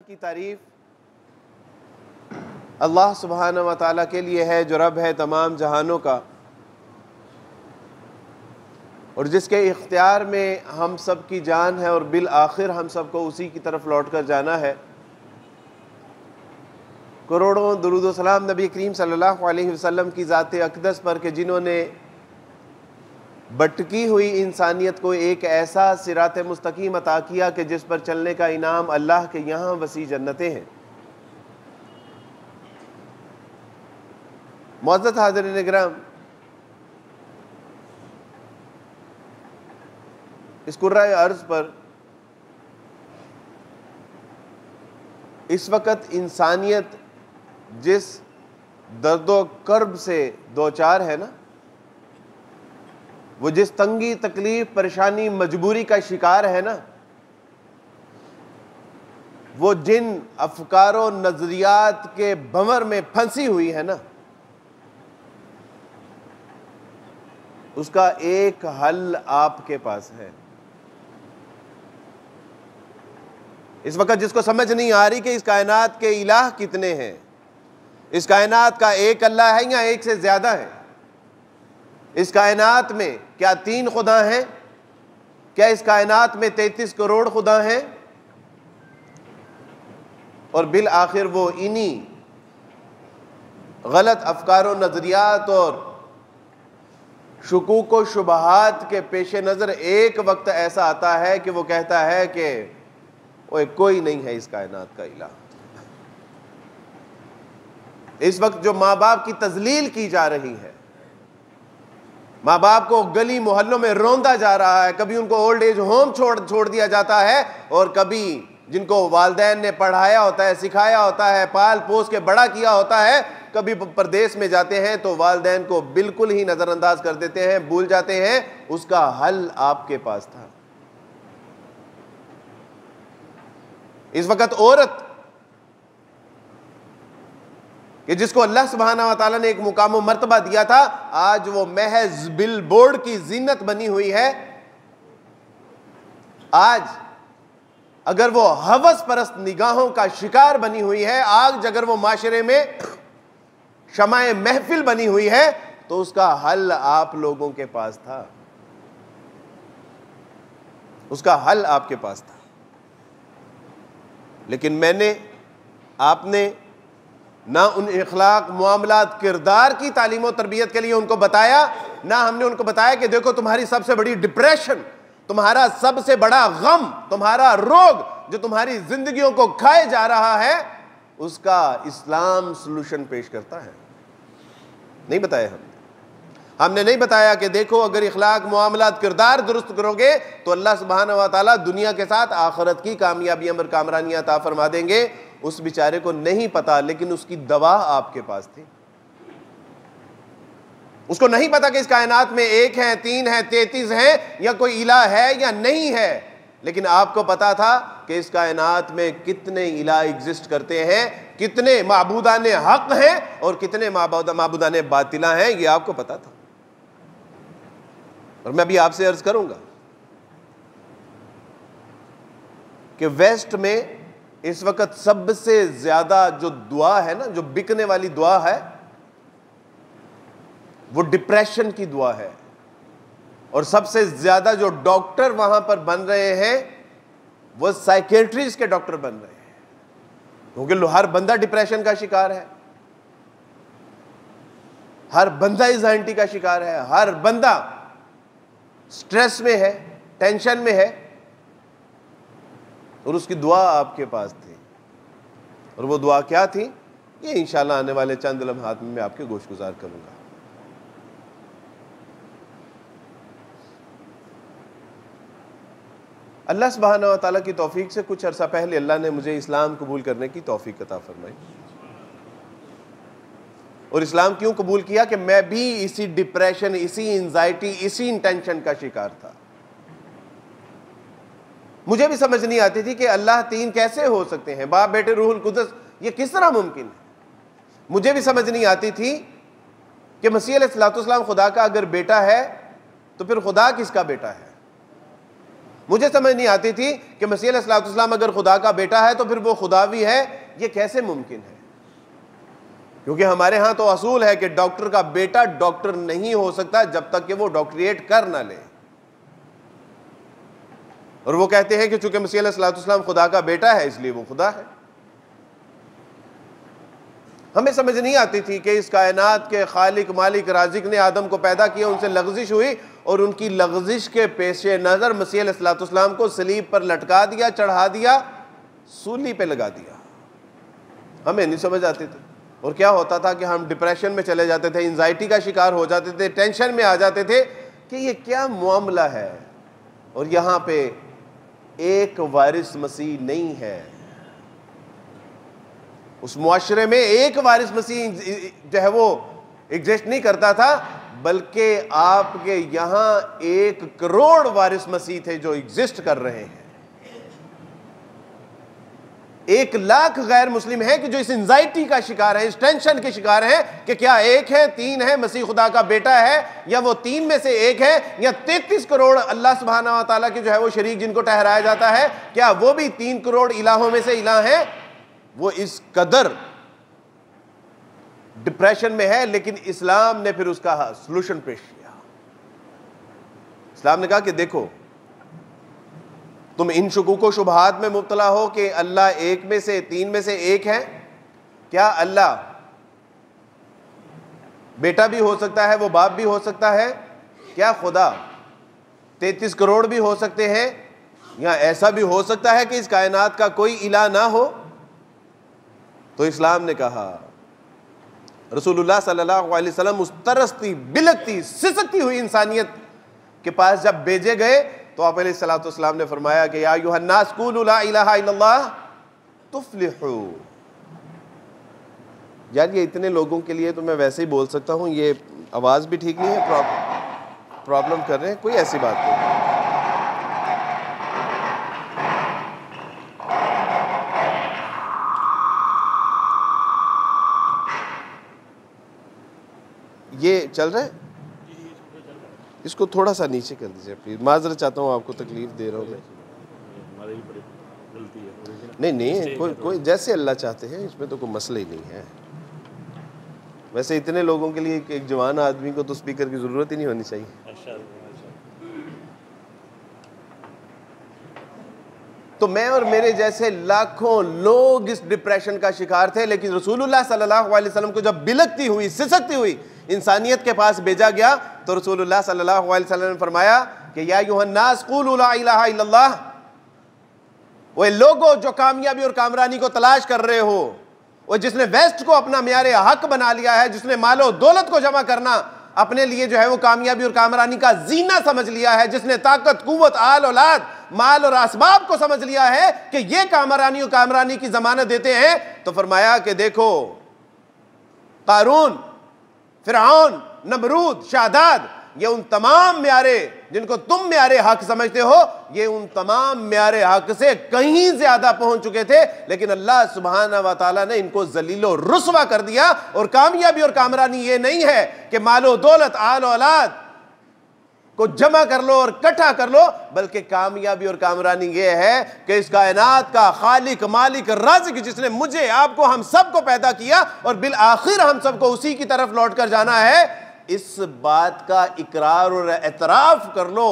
की तारीफ अल्लाह सुब्हानहू व तआला के लिए है जो रब है तमाम जहानों का और जिसके इख्तियार में हम सब की जान है और बिल आखिर हम सबको उसी की तरफ लौट कर जाना है। करोड़ों दुरूद व सलाम नबी करीम सल्लल्लाहु अलैहि वसल्लम की ज़ात अक़दस पर कि जिन्होंने भटकी हुई इंसानियत को एक ऐसा सिरात मुस्तकीम अता किया कि जिस पर चलने का इनाम अल्लाह के यहाँ वसी जन्नतें हैं। मुअज़्ज़ज़ हाज़िरीन इकराम, इस कुर्राए अर्ज़ पर इस वक़्त इंसानियत जिस दर्दो कर्ब से दो चार है ना, वो जिस तंगी तकलीफ परेशानी मजबूरी का शिकार है ना, वो जिन अफकारों नजरियात के भंवर में फंसी हुई है ना, उसका एक हल आपके पास है। इस वक्त जिसको समझ नहीं आ रही कि इस कायनात के इलाह कितने हैं, इस कायनात का एक अल्लाह है या एक से ज्यादा है, इस कायनात में क्या 3 खुदा हैं, क्या इस कायनात में 33 करोड़ खुदा हैं, और बिल आखिर वो इन्हीं गलत अफकारों नजरियात और शुकूक व शुबहात के पेश नज़र एक वक्त ऐसा आता है कि वो कहता है कि ओए कोई नहीं है इस कायनात का इलाह। इस वक्त जो माँ बाप की तजलील की जा रही है, माँ बाप को गली मोहल्लों में रोंदा जा रहा है, कभी उनको ओल्ड एज होम छोड़ दिया जाता है, और कभी जिनको वालिदैन ने पढ़ाया होता है, सिखाया होता है, पाल पोस के बड़ा किया होता है, कभी परदेश में जाते हैं तो वालिदैन को बिल्कुल ही नजरअंदाज कर देते हैं, भूल जाते हैं। उसका हल आपके पास था। इस वक्त औरत कि जिसको अल्लाह सुब्हानहू व तआला ने एक मुकाम व मर्तबा दिया था, आज वो महज बिल बोर्ड की जीनत बनी हुई है। आज अगर वो हवस परस्त निगाहों का शिकार बनी हुई है, आज अगर वो माशरे में शमाए महफिल बनी हुई है, तो उसका हल आप लोगों के पास था, उसका हल आपके पास था। लेकिन मैंने आपने ना उन इखलाक मुआमलात किरदार की तालीम और तरबियत के लिए उनको बताया, ना हमने उनको बताया कि देखो तुम्हारी सबसे बड़ी डिप्रेशन, तुम्हारा सबसे बड़ा गम, तुम्हारा रोग जो तुम्हारी जिंदगियों को खाए जा रहा है, उसका इस्लाम सलूशन पेश करता है। नहीं बताया हमने नहीं बताया कि देखो अगर इखलाक मुआमलात किरदार दुरुस्त करोगे तो अल्लाह सुब्हानहू व तआला दुनिया के साथ आखिरत की कामयाबी और कामरानियां अता फरमा देंगे। उस बेचारे को नहीं पता, लेकिन उसकी दवा आपके पास थी। उसको नहीं पता कि इस कायनात में 1 है, 3 है, 33 है, या कोई इलाह है या नहीं है, लेकिन आपको पता था कि इस कायनात में कितने इलाह एग्जिस्ट करते हैं, कितने माबूदाने हक हैं और कितने माबूदाने बातिला हैं, ये आपको पता था। और मैं भी आपसे अर्ज करूंगा कि वेस्ट में इस वक्त सबसे ज्यादा जो दुआ है ना, जो बिकने वाली दुआ है, वो डिप्रेशन की दुआ है। और सबसे ज्यादा जो डॉक्टर वहां पर बन रहे हैं वो साइकेट्रिस्ट के डॉक्टर बन रहे हैं, क्योंकि हर बंदा डिप्रेशन का शिकार है, हर बंदा एंजाइटी का शिकार है, हर बंदा स्ट्रेस में है, टेंशन में है, और उसकी दुआ आपके पास थी। और वो दुआ क्या थी, ये इंशाल्लाह आने वाले चंद लम्हात में मैं आपके गोशगुजार करूंगा। अल्लाह सुब्हानहू व तआला की तौफीक से कुछ अरसा पहले अल्लाह ने मुझे इस्लाम कबूल करने की तौफीक अता फरमाई। और इस्लाम क्यों कबूल किया कि मैं भी इसी डिप्रेशन, इसी एंजाइटी, इसी इंटेंशन का शिकार था। मुझे भी समझ नहीं आती थी कि अल्लाह 3 कैसे हो सकते हैं, बाप बेटे रूहुल कुद्दस, ये किस तरह मुमकिन है। मुझे भी समझ नहीं आती थी कि मसीह अलैहिस्सलाम खुदा का अगर बेटा है तो फिर खुदा किसका बेटा है। मुझे समझ नहीं आती थी कि मसीह अलैहिस्सलाम अगर खुदा का बेटा है तो फिर वो खुदा भी है, ये कैसे मुमकिन है? क्योंकि हमारे यहाँ तो असूल है कि डॉक्टर का बेटा डॉक्टर नहीं हो सकता जब तक कि वो डॉक्टरेट कर ना ले। और वो कहते हैं कि चूंकि मसीह अलैहिस्सलाम खुदा का बेटा है इसलिए वो खुदा है। हमें समझ नहीं आती थी कि इस कायनात के खालिक मालिक राजिक ने आदम को पैदा किया, उनसे लग़ज़िश हुई और उनकी लग़ज़िश के पेशे नज़र मसीह अलैहिस्सलाम को सलीब पर लटका दिया, चढ़ा दिया, सूली पे लगा दिया। हमें नहीं समझ आती थी। और क्या होता था कि हम डिप्रेशन में चले जाते थे, एंजाइटी का शिकार हो जाते थे, टेंशन में आ जाते थे कि ये क्या मामला है। और यहाँ पे एक वारिस मसीह नहीं है, उस मुआशरे में एक वारिस मसीह जो है वो एग्जिस्ट नहीं करता था, बल्कि आपके यहां 1 करोड़ वारिस मसीह थे जो एग्जिस्ट कर रहे हैं। 1 लाख गैर मुस्लिम है कि जो इस एंजाइटी का शिकार है, इस टेंशन के शिकार है कि क्या 1 है, 3 है, मसीह खुदा का बेटा है, या वो 3 में से 1 है, या 33 करोड़ अल्लाह सुब्हानहू व तआला के जो है वो शरीक जिनको ठहराया जाता है, क्या वो भी 3 करोड़ इलाहों में से इलाह है? वो इस कदर डिप्रेशन में है। लेकिन इस्लाम ने फिर उसका सॉल्यूशन पेश किया। इस्लाम ने कहा कि देखो, तुम इन शुकूक व शुबहात में मुब्तला हो कि अल्लाह 1 में से 3 में से 1 है। क्या अल्लाह बेटा भी हो सकता है, वो बाप भी हो सकता है? क्या खुदा 33 करोड़ भी हो सकते हैं? या ऐसा भी हो सकता है कि इस कायनात का कोई इलाह ना हो? तो इस्लाम ने कहा, रसूलुल्लाह सल्लल्लाहु अलैहि वसल्लम उस तरसती बिलकती सिसकती हुई इंसानियत के पास जब भेजे गए तो आप अलैहिस्सलाम ने फरमाया कि या अय्युहन्नास क़ूलू ला इलाहा इल्लल्लाह तुफ्लिहू। यार ये इतने लोगों के लिए तो मैं वैसे ही बोल सकता हूँ, ये आवाज़ भी ठीक नहीं है, प्रॉब्लम कर रहे हैं, कोई ऐसी बात नहीं। ये चल रहा है, इसको थोड़ा सा नीचे कर दीजिए प्लीज। माजरत चाहता हूँ, आपको तकलीफ दे रहा हूँ मैं। नहीं, कोई जैसे अल्लाह चाहते हैं, इसमें तो कोई मसला ही नहीं है। वैसे इतने लोगों के लिए एक जवान आदमी को तो स्पीकर की जरूरत ही नहीं होनी चाहिए। तो मैं और मेरे जैसे लाखों लोग इस डिप्रेशन का शिकार थे, लेकिन रसूलुल्लाह सल्लल्लाहु अलैहि वसल्लम को जब बिलकती हुई सिसकती हुई इंसानियत के पास भेजा गया तो रसूलुल्लाह सल्लल्लाहु अलैहि वसल्लम ने फरमाया कि या अय्युहन्नास क़ूलू ला इलाहा इल्लल्लाह। वो लोगों जो कामयाबी और कामरानी को तलाश कर रहे हो, वो जिसने वेस्ट को अपना म्यारे हक बना लिया है, जिसने मालो दौलत को जमा करना अपने लिए जो है वो कामयाबी और कामरानी का जीना समझ लिया है, जिसने ताकत कुव्वत आल औलाद माल और असबाब को समझ लिया है कि ये कामरानी और कामरानी की जमानत देते हैं, तो फरमाया कि देखो कारून, फिरऔन, नमरूद, शादाद, ये उन तमाम म्यारे जिनको तुम म्यारे हक समझते हो, ये उन तमाम म्यारे हक से कहीं ज्यादा पहुंच चुके थे, लेकिन अल्लाह सुब्हाना व तआला ने इनको जलीलो रुस्वा कर दिया। और कामयाबी और कामरानी ये नहीं है कि मालो दौलत आल औलाद को जमा कर लो और इकट्ठा कर लो, बल्कि कामयाबी और कामरानी ये है कि इस कायनात का खालिक मालिक राज़िक जिसने मुझे आपको हम सबको पैदा किया और बिल आखिर हम सबको उसी की तरफ लौट कर जाना है, इस बात का इकरार और एतराफ़ कर लो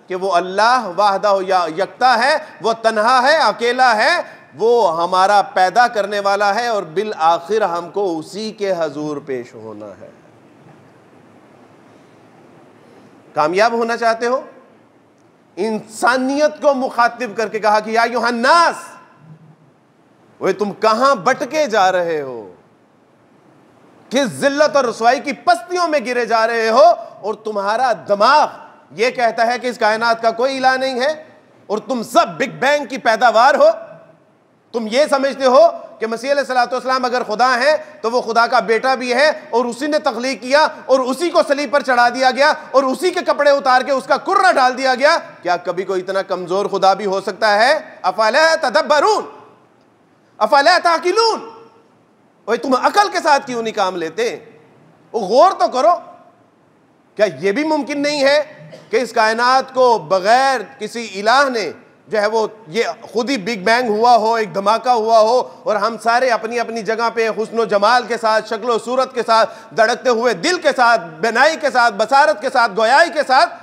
कि वो अल्लाह वाहदा या यकता है, वो तन्हा है, अकेला है, वो हमारा पैदा करने वाला है और बिल आखिर हमको उसी के हजूर पेश होना है। कामयाब होना चाहते हो? इंसानियत को मुखातिब करके कहा कि या अय्युहन्नास, वे तुम कहां भटके जा रहे हो, किस जिल्लत और रुसवाई की पस्तियों में गिरे जा रहे हो, और तुम्हारा दिमाग ये कहता है कि इस कायनात का कोई इलाह नहीं है और तुम सब बिग बैंग की पैदावार हो। तुम ये समझते हो कि मसीह अलैहिस्सलाम अगर खुदा है तो वो खुदा का बेटा भी है और उसी ने तख्लीक किया और उसी को सलीब पर चढ़ा दिया गया और उसी के कपड़े उतार के उसका कुर्रा डाल दिया गया। क्या कभी कोई इतना कमजोर खुदा भी हो सकता है? अफला तदब्बरून अफला ताकिलून। ओए तुम अकल के साथ क्यों नहीं काम लेते? वो गौर तो करो। क्या यह भी मुमकिन नहीं है कि इस कायनात को बगैर किसी इलाह ने जो है वो ये खुद ही बिग बैंग हुआ हो, एक धमाका हुआ हो, और हम सारे अपनी अपनी जगह पे हुस्न जमाल के साथ, शक्ल सूरत के साथ, धड़कते हुए दिल के साथ, बेनाई के साथ, बसारत के साथ, गोयाई के साथ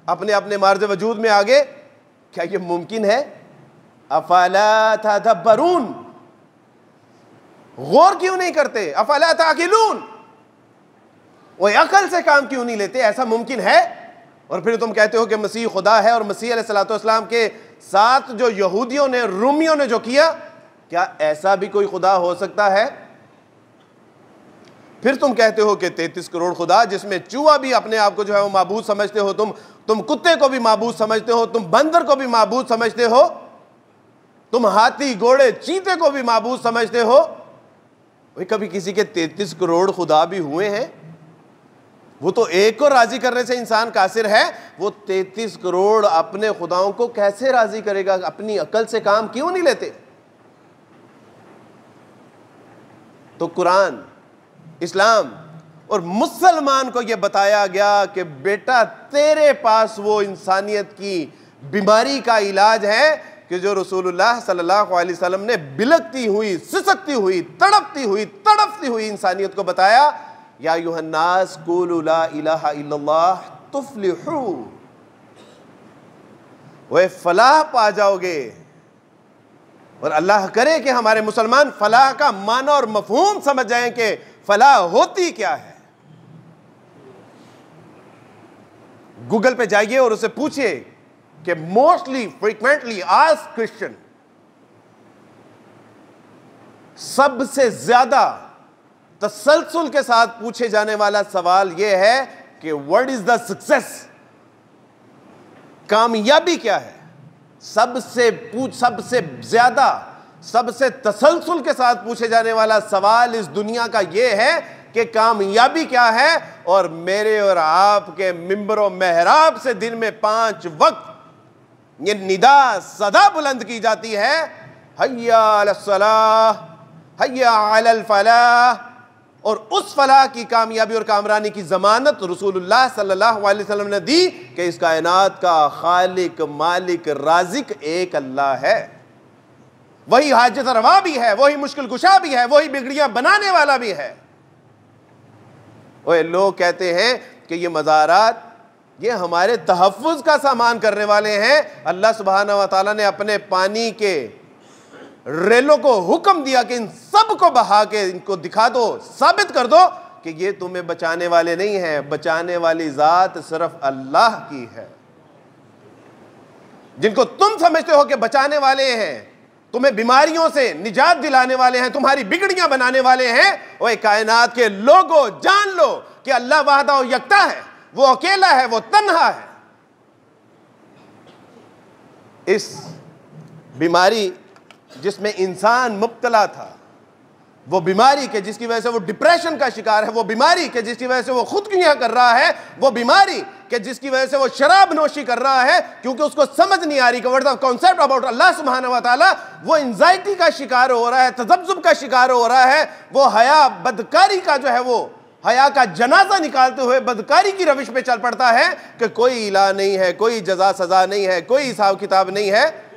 अपने अपने मार्ज वजूद में आगे? क्या ये मुमकिन है? अफला तदब्बरून, गौर क्यों नहीं करते? अफला ताकिलून, वो अकल से काम क्यों नहीं लेते? ऐसा मुमकिन है? और फिर तुम कहते हो कि मसीह खुदा है, और मसीह अलैहिस्सलाम के साथ जो यहूदियों ने, रूमियों ने जो किया, क्या ऐसा भी कोई खुदा हो सकता है? फिर तुम कहते हो कि 33 करोड़ खुदा, जिसमें चूहा भी अपने आप को जो है वो माबूद समझते हो, तुम कुत्ते को भी माबूद समझते हो, तुम बंदर को भी माबूद समझते हो, तुम हाथी, घोड़े, चीते को भी माबूद समझते हो। भाई कभी किसी के 33 करोड़ खुदा भी हुए हैं? वो तो एक को राजी करने से इंसान कासिर है, वो 33 करोड़ अपने खुदाओं को कैसे राजी करेगा? अपनी अकल से काम क्यों नहीं लेते? तो कुरान, इस्लाम और मुसलमान को यह बताया गया कि बेटा तेरे पास वो इंसानियत की बीमारी का इलाज है कि जो रसूलुल्लाह सल्लल्लाहु अलैहि वसल्लम ने बिलकती हुई, सिसकती हुई, तड़पती हुई इंसानियत को बताया, या अय्युहन्नास क़ूलू ला इलाहा इल्लल्लाह तुफ्लिहू, वह फलाह पा जाओगे। और अल्लाह करे कि हमारे मुसलमान फलाह का माना और मफहूम समझ जाएं कि फलाह होती क्या है। गूगल पे जाइए और उसे पूछिए कि मोस्टली फ्रीक्वेंटली आस्क्ड क्वेश्चन, सबसे ज्यादा तसलसल के साथ पूछे जाने वाला सवाल यह है कि व्हाट इज द सक्सेस, कामयाबी क्या है। सबसे ज्यादा, सबसे तसलसल के साथ पूछे जाने वाला सवाल इस दुनिया का यह है कि कामयाबी क्या है। और मेरे और आपके मिंबरों मेहराब से दिन में 5 वक्त ये निदा सदा बुलंद की जाती है, हय्या अलस सलाह, हय्या अलल फलाह। और उस फलाह की, कामयाबी और कामरानी की जमानत रसूलुल्लाह सल्लल्लाहु अलैहि वसल्लम ने दी कि इस कायनात का खालिक, मालिक, राजिक एक अल्लाह है। वही हाजत रवा भी है, वही मुश्किल कुशा भी है, वही बिगड़ियां बनाने वाला भी है। और लोग कहते हैं कि ये मज़ारात ये हमारे तहफ़्फ़ुज़ का सामान करने वाले हैं। अल्लाह सुब्हानहू व तआला ने अपने पानी के रेलों को हुक्म दिया कि इन सब को बहा के इनको दिखा दो, साबित कर दो कि ये तुम्हें बचाने वाले नहीं हैं, बचाने वाली ज़ात सिर्फ अल्लाह की है। जिनको तुम समझते हो कि बचाने वाले हैं, तुम्हें बीमारियों से निजात दिलाने वाले हैं, तुम्हारी बिगड़ियां बनाने वाले हैं, वो कायनात के लोगों जान लो कि अल्लाह वाहदा व यकता है, वो अकेला है, वो तन्हा है। इस बीमारी जिसमें इंसान मुब्तला था, वो बीमारी के जिसकी वजह से वो डिप्रेशन का शिकार है, वो बीमारी के जिसकी वजह से वो खुदकुशियां कर रहा है, वो बीमारी के जिसकी वजह से वो शराब नोशी कर रहा है क्योंकि उसको समझ नहीं आ रही कि what the concept about Allah सुब्हानहू व तआला, वो एंजाइटी का शिकार हो रहा है, तजब्जुब का शिकार हो रहा है, वो हया बदकारी का जो है वो हया का जनाजा निकालते हुए बदकारी की रविश पे चल पड़ता है कि कोई इला नहीं है, कोई जजा सजा नहीं है, कोई हिसाब किताब नहीं है।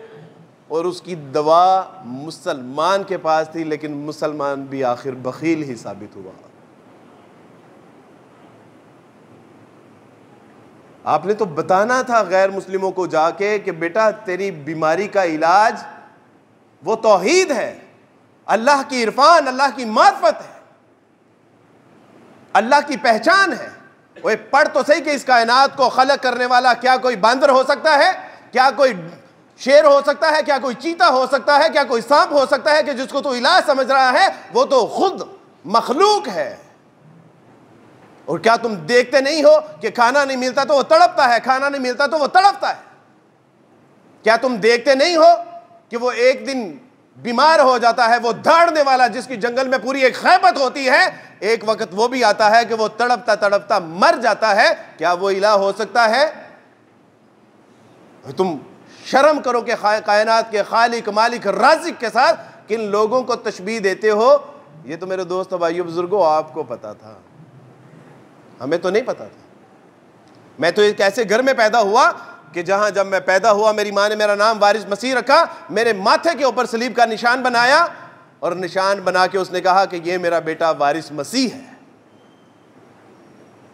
और उसकी दवा मुसलमान के पास थी, लेकिन मुसलमान भी आखिर बखील ही साबित हुआ। आपने तो बताना था गैर मुस्लिमों को जाके कि बेटा तेरी बीमारी का इलाज वो तौहीद है, अल्लाह की इरफान, अल्लाह की मार्फत है, अल्लाह की पहचान है। वो पढ़ तो सही कि इस कायनात को खलक करने वाला क्या कोई बंदर हो सकता है, क्या कोई शेर हो सकता है, क्या कोई चीता हो सकता है, क्या कोई सांप हो सकता है कि जिसको तो इलाज समझ रहा है, वो तो खुद मखलूक है। और क्या तुम देखते नहीं हो कि खाना नहीं मिलता तो वो तड़पता है, खाना नहीं मिलता तो वो तड़पता है। क्या तुम देखते नहीं हो कि वो एक दिन बीमार हो जाता है, वो दौड़ने वाला जिसकी जंगल में पूरी एक खैबत होती है, एक वक्त वो भी आता है कि वो तड़पता तड़पता मर जाता है। क्या वो इलाह हो सकता है? तुम शर्म करो कि कायनात के खालिक, मालिक, राज़िक के साथ किन लोगों को तशबीह देते हो। ये तो मेरे दोस्त भाइयों बुजुर्गों आपको पता था, हमें तो नहीं पता था। मैं तो एक ऐसे घर में पैदा हुआ कि जहां जब मैं पैदा हुआ मेरी माँ ने मेरा नाम वारिस मसीह रखा, मेरे माथे के ऊपर सलीब का निशान बनाया और निशान बना के उसने कहा कि ये मेरा बेटा वारिस मसीह है,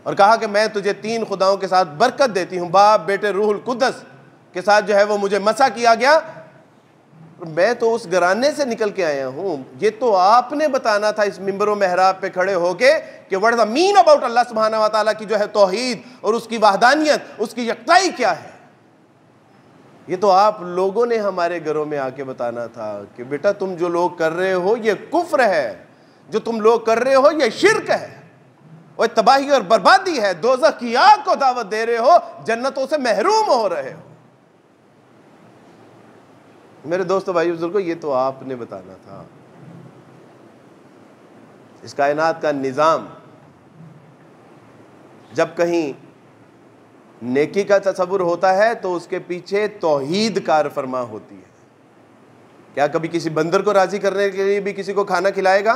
और कहा कि मैं तुझे 3 खुदाओं के साथ बरकत देती हूं, बाप बेटे रूहुल कुद्दस के साथ जो है वो मुझे मसा किया गया। मैं तो उस घराने से निकल के आया हूं। ये तो आपने बताना था इस मिंबर व मेहराब पे खड़े होके कि what is the mean about Allah सुब्हानहू व तआला की जो है तौहीद और उसकी वहदानियत, उसकी यकताई क्या है। ये तो आप लोगों ने हमारे घरों में आके बताना था कि बेटा तुम जो लोग कर रहे हो ये कुफ्र है, जो तुम लोग कर रहे हो ये शिर्क है और तबाही और बर्बादी है, दोज़ख की आग को दावत दे रहे हो, जन्नतों से महरूम हो रहे हो। मेरे दोस्तों भाई बुजुर्गों, ये तो आपने बताना था। इस कायनात का निज़ाम जब कहीं नेकी का तसव्वुर होता है तो उसके पीछे तौहीद कार फरमा होती है। क्या कभी किसी बंदर को राजी करने के लिए भी किसी को खाना खिलाएगा?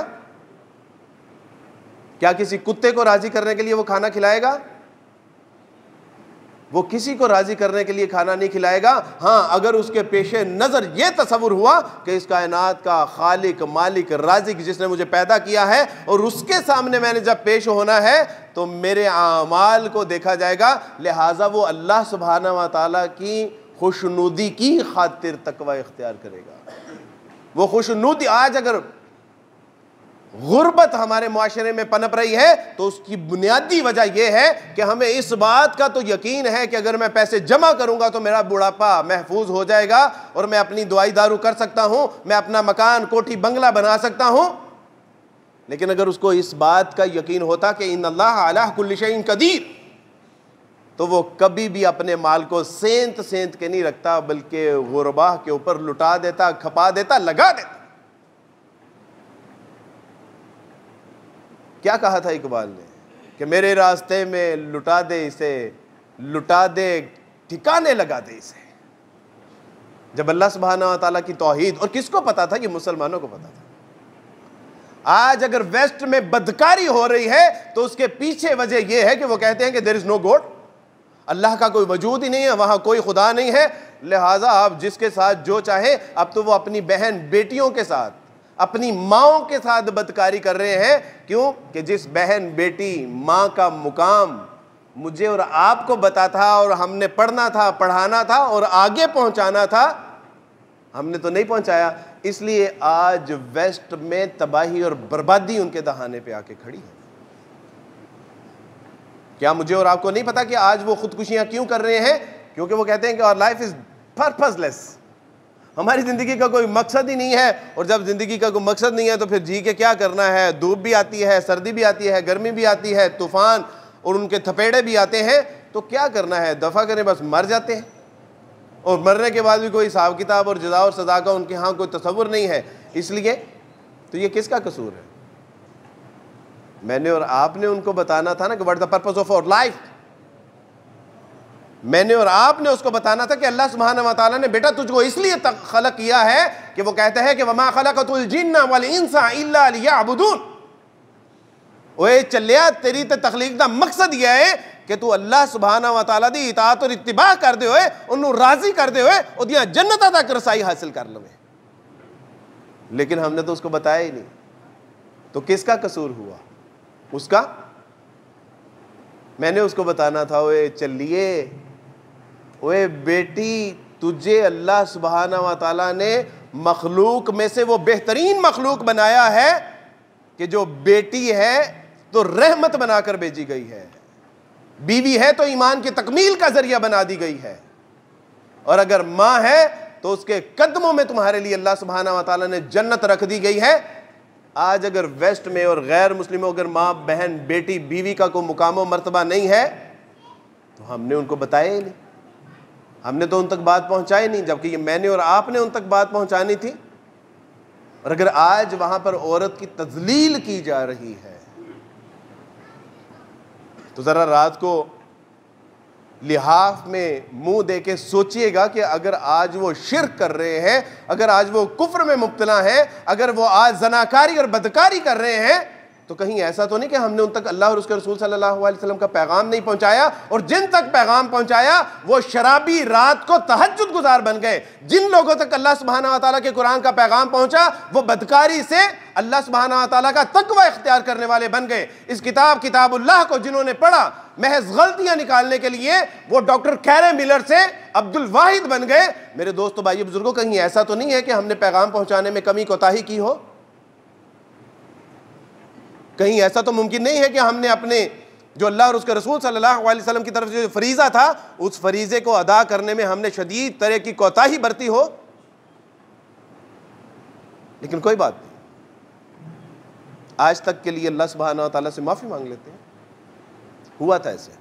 क्या किसी कुत्ते को राजी करने के लिए वो खाना खिलाएगा? वो किसी को राजी करने के लिए खाना नहीं खिलाएगा। हाँ, अगर उसके पेशे नजर ये तसव्वुर हुआ कि इस कायनात का खालिक, मालिक, राज़िक जिसने मुझे पैदा किया है और उसके सामने मैंने जब पेश होना है तो मेरे आमाल को देखा जाएगा, लिहाजा वो अल्लाह सुब्हानहू व तआला की खुशनुदी की खातिर तकवा इख्तियार करेगा। वो खुशनुदी, आज अगर गुर्बत हमारे मुआशरे में पनप रही है तो उसकी बुनियादी वजह यह है कि हमें इस बात का तो यकीन है कि अगर मैं पैसे जमा करूंगा तो मेरा बुढ़ापा महफूज हो जाएगा और मैं अपनी दवाई दारू कर सकता हूं, मैं अपना मकान, कोठी, बंगला बना सकता हूं। लेकिन अगर उसको इस बात का यकीन होता कि इन्नल्लाह अला कुल्लि शैइन कदीर, तो वो कभी भी अपने माल को सेंत सेंत के नहीं रखता, बल्कि गुरबाह के ऊपर लुटा देता, खपा देता, लगा देता। क्या कहा था इकबाल ने कि मेरे रास्ते में लुटा दे इसे, लुटा दे, ठिकाने लगा दे इसे। जब अल्लाह सुब्हानहू व तआला की तौहीद, और किसको पता था? ये मुसलमानों को पता था। आज अगर वेस्ट में बदकारी हो रही है तो उसके पीछे वजह यह है कि वो कहते हैं कि देयर इज नो गॉड, अल्लाह का कोई वजूद ही नहीं है, वहां कोई खुदा नहीं है, लिहाजा आप जिसके साथ जो चाहे, अब तो वो अपनी बहन बेटियों के साथ, अपनी माओं के साथ बदकारी कर रहे हैं। क्यों? कि जिस बहन बेटी माँ का मुकाम मुझे और आपको बता था और हमने पढ़ना था, पढ़ाना था और आगे पहुंचाना था, हमने तो नहीं पहुंचाया। इसलिए आज वेस्ट में तबाही और बर्बादी उनके दहाने पे आके खड़ी है। क्या मुझे और आपको नहीं पता कि आज वो खुदकुशियां क्यों कर रहे हैं? क्योंकि वो कहते हैं कि आवर लाइफ इज पर्पसलेस, हमारी ज़िंदगी का कोई मकसद ही नहीं है। और जब ज़िंदगी का कोई मकसद नहीं है तो फिर जी के क्या करना है? धूप भी आती है, सर्दी भी आती है, गर्मी भी आती है, तूफ़ान और उनके थपेड़े भी आते हैं, तो क्या करना है? दफ़ा करें, बस मर जाते हैं। और मरने के बाद भी कोई हिसाब किताब और जज़ा और सज़ा का उनके यहाँ कोई तसव्वुर नहीं है। इसलिए तो ये किसका कसूर है? मैंने और आपने उनको बताना था ना कि what the purpose of our life. मैंने और आपने उसको बताना था कि अल्लाह सुब्हानहू व तआला ने बेटा तुझको इसलिए खलक किया है कि वो कहते हैं कि वमा खलक़तुल जिन्ना वल इंसा इल्ला लियअबुदून। ओए चलिया, तेरी ते तखलीक दा मकसद यह है कि तू अल्लाह सुब्हानहू व तआला दी इताअत और इत्तिबा कर दे होए, उन्हों राजी कर दे होए, ओदियां जन्नतां तक रसाई हासिल कर लवे। लेकिन हमने तो उसको बताया ही नहीं। तो किसका कसूर हुआ? उसका। मैंने उसको बताना था, ओए चलिए, ओए बेटी, तुझे अल्लाह सुब्हानहू व तआला ने मखलूक में से वो बेहतरीन मखलूक बनाया है कि जो बेटी है तो रहमत बनाकर भेजी गई है, बीवी है तो ईमान की तकमील का जरिया बना दी गई है, और अगर माँ है तो उसके कदमों में तुम्हारे लिए अल्लाह सुब्हानहू व तआला ने जन्नत रख दी गई है। आज अगर वेस्ट में और गैर मुस्लिमों अगर माँ, बहन, बेटी, बीवी का कोई मुकाम व मर्तबा नहीं है तो हमने उनको बताया ही नहीं, हमने तो उन तक बात पहुंचाई नहीं, जबकि ये मैंने और आपने उन तक बात पहुंचानी थी। और अगर आज वहां पर औरत की तजलील की जा रही है तो जरा रात को लिहाफ में मुंह दे के सोचिएगा कि अगर आज वो शिर्क कर रहे हैं, अगर आज वो कुफ्र में मुब्तला हैं, अगर वो आज जनाकारी और बदकारी कर रहे हैं, तो कहीं ऐसा तो नहीं कि हमने उन तक अल्लाह और उसके रसूल सल्लल्लाहु अलैहि वसल्लम का पैगाम नहीं पहुंचाया, और जिन तक पैगाम पहुंचाया वो शराबी रात को तहज्जुद गुजार बन गए। जिन लोगों तक अल्लाह सुब्हानहू व तआला के कुरान का पैगाम पहुंचा वो बदकारी से अल्लाह सुब्हानहू व तआला का तकवा इख्तियार करने वाले बन गए। इस किताबुल्लाह को जिन्होंने पढ़ा महज गलतियां निकालने के लिए वो डॉक्टर कैरे मिलर से अब्दुल वाहिद बन गए। मेरे दोस्तों, भाइयों, बुजुर्गों, कहीं ऐसा तो नहीं है कि हमने पैगाम पहुंचाने में कमी कोताही की हो? कहीं ऐसा तो मुमकिन नहीं है कि हमने अपने जो अल्लाह और उसके रसूल सल्लल्लाहु अलैहि वसल्लम की तरफ से जो फरीज़ा था उस फरीज़े को अदा करने में हमने शदीद तरह की कोताही बरती हो? लेकिन कोई बात नहीं, आज तक के लिए अल्लाह सुब्हानहू व तआला से माफ़ी मांग लेते हैं। हुआ था ऐसे,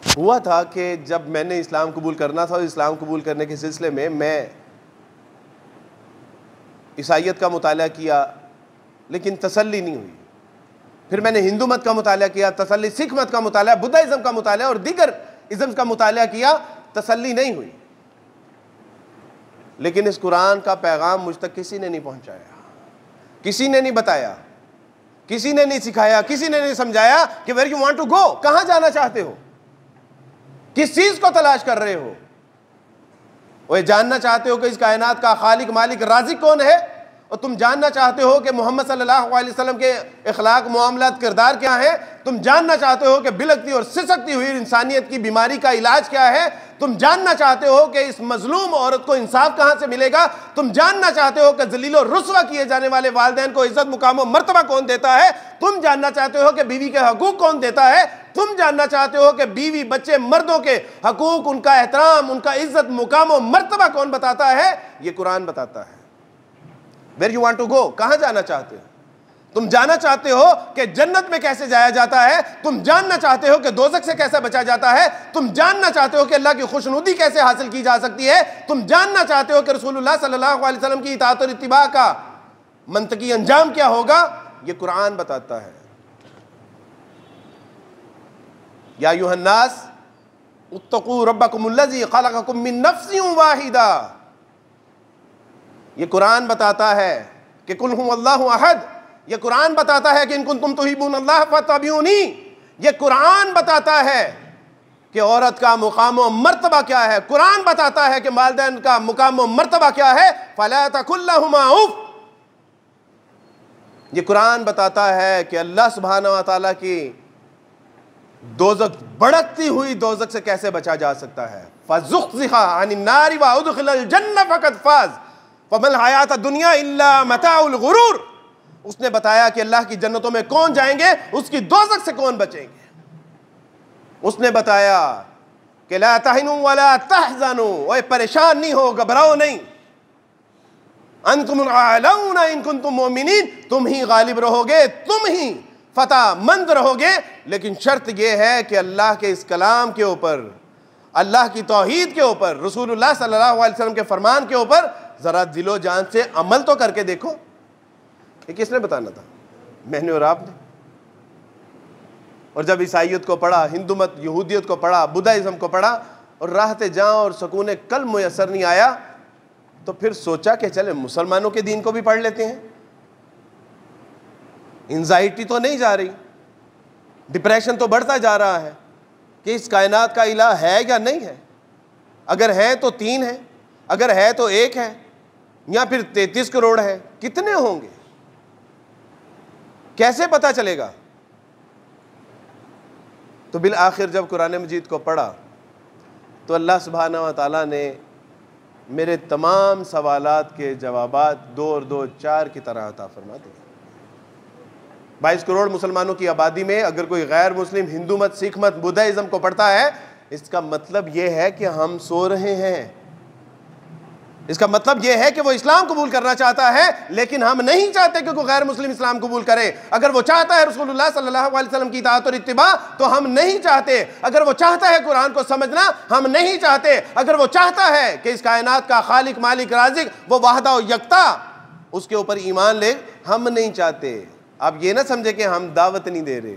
हुआ था कि जब मैंने इस्लाम कबूल करना था, इस्लाम कबूल करने के सिलसिले में मैं ईसाईयत का मुताला किया लेकिन तसल्ली नहीं हुई। फिर मैंने हिंदू मत का मुताला किया, तसल्ली, सिख मत का मुताला, बुद्धाइज़्म का मुताला और दीगर इज़्म का मुताला किया, तसल्ली नहीं हुई। लेकिन इस कुरान का पैगाम मुझ तक किसी ने नहीं पहुंचाया, किसी ने नहीं बताया, किसी ने नहीं सिखाया, किसी ने नहीं समझाया कि where you want to go, कहां जाना चाहते हो, किस चीज को तलाश कर रहे हो। वो जानना चाहते हो कि इस कायनात का खालिक मालिक राज़िक कौन है, और तुम जानना चाहते हो कि मोहम्मद सल्लल्लाहु अलैहि वसल्लम के इखलाक मुआमलात किरदार क्या है, तुम जानना चाहते हो कि बिलकती और सिसकती हुई इंसानियत की बीमारी का इलाज क्या है, तुम जानना चाहते हो कि इस मजलूम औरत को इंसाफ कहां से मिलेगा, तुम जानना चाहते हो कि जलील और रुस्वा किए जाने वाले वालिदैन को इज्जत मुकाम और मर्तबा कौन देता है, तुम जानना चाहते हो कि बीवी के हकूक कौन देता है, तुम जानना चाहते हो कि बीवी बच्चे मर्दों के हकूक, उनका एहतराम, उनका इज्जत मुकाम और मर्तबा कौन बताता है, ये कुरान बताता है। Where you want to go, कहां जाना चाहते हो? तुम जानना चाहते हो कि जन्नत में कैसे जाया जाता है, तुम जानना चाहते हो कि दोज़ख से कैसे बचा जाता है, तुम जानना चाहते हो कि अल्लाह की खुशनुदी कैसे हासिल की जा सकती है, तुम जानना चाहते हो कि रसूलुल्लाह सल्लल्लाहु अलैहि वसल्लम की इताअत और इत्तिबा का मंतकी अंजाम क्या होगा, ये कुरान बताता है। या अय्युहन्नास उत्तकू रब्बकुमुल्लज़ी खलक़कुम मिन नफ्सिन वाहिदा, ये कुरान बताता है कि कुल हुवल्लाहु अहद, ये कुरान बताता है कि इन कुंतुम तुहिब्बूनल्लाह फत्तबिऊनी, ये कुरान बताता है कि औरत का मुकाम व मर्तबा क्या है, कुरान बताता है कि वालिदैन का मुकाम व मर्तबा क्या है, फला तकुल लहुमा उफ, ये कुरान बताता है कि अल्लाह सुब्हानहू व तआला की दोज़ख, भड़कती हुई दोज़ख से कैसे बचा जा सकता है। फज़ुख़्ज़िहा अनिन नारि व उदख़िलल जन्नह फ़क़द फ़ाज़ वमल हयात दुनिया इल्ला मताउल गुरूर, उसने बताया कि अल्लाह की जन्नतों में कौन जाएंगे, उसकी दोज़ख से कौन बचेंगे। उसने बताया कि ला तहिनु वला तहज़नु, ओए परेशान नहीं हो, घबराओ नहीं, अंतुमुल आलौना इन कुंतुम मोमिनीन, तुम ही गालिब रहोगे, तुम ही फतह मंद रहोगे, लेकिन शर्त यह है कि अल्लाह के इस कलाम के ऊपर, अल्लाह की तौहीद के ऊपर, रसूलुल्लाह सल्लल्लाहु अलैहि वसल्लम के फरमान के ऊपर जरा दिलो जान से अमल तो करके देखो। ये किसने बताना था? मैंने और आपने। और जब ईसाईयत को पढ़ा, हिंदू मत, यहूदियत को पढ़ा, बुद्धाइज्म को पढ़ा और राहते जहां और सुकून कल मुयसर नहीं आया, तो फिर सोचा कि चले मुसलमानों के दीन को भी पढ़ लेते हैं। एंजाइटी तो नहीं जा रही, डिप्रेशन तो बढ़ता जा रहा है कि इस कायनात का इलाह है या नहीं है, अगर है तो 3 है, अगर है तो 1 है, या फिर 33 करोड़ है, कितने होंगे, कैसे पता चलेगा। तो बिल आखिर जब कुरान मजीद को पढ़ा तो अल्लाह सुब्हानहू व तआला ने मेरे तमाम सवालात के जवाबात 2 और 2 4 की तरह अता फरमा दिए। 22 करोड़ मुसलमानों की आबादी में अगर कोई गैर मुस्लिम हिंदू मत, सिख मत, बुद्धाइज्म को पढ़ता है, इसका मतलब यह है कि हम सो रहे हैं। इसका मतलब यह है कि वो इस्लाम कबूल करना चाहता है, लेकिन हम नहीं चाहते कि कोई गैर मुस्लिम इस्लाम कबूल करे। अगर वो चाहता है रसूलुल्लाह सल्लल्लाहु अलैहि वसल्लम की इताअत और इत्तिबा, तो हम नहीं चाहते। अगर वो चाहता है कुरान को समझना, हम नहीं चाहते। अगर वो चाहता है कि इस कायनात का खालिक मालिक राज़िक वो वाहदा और यकता, उसके ऊपर ईमान ले, हम नहीं चाहते। आप ये ना समझे कि हम दावत नहीं दे रहे,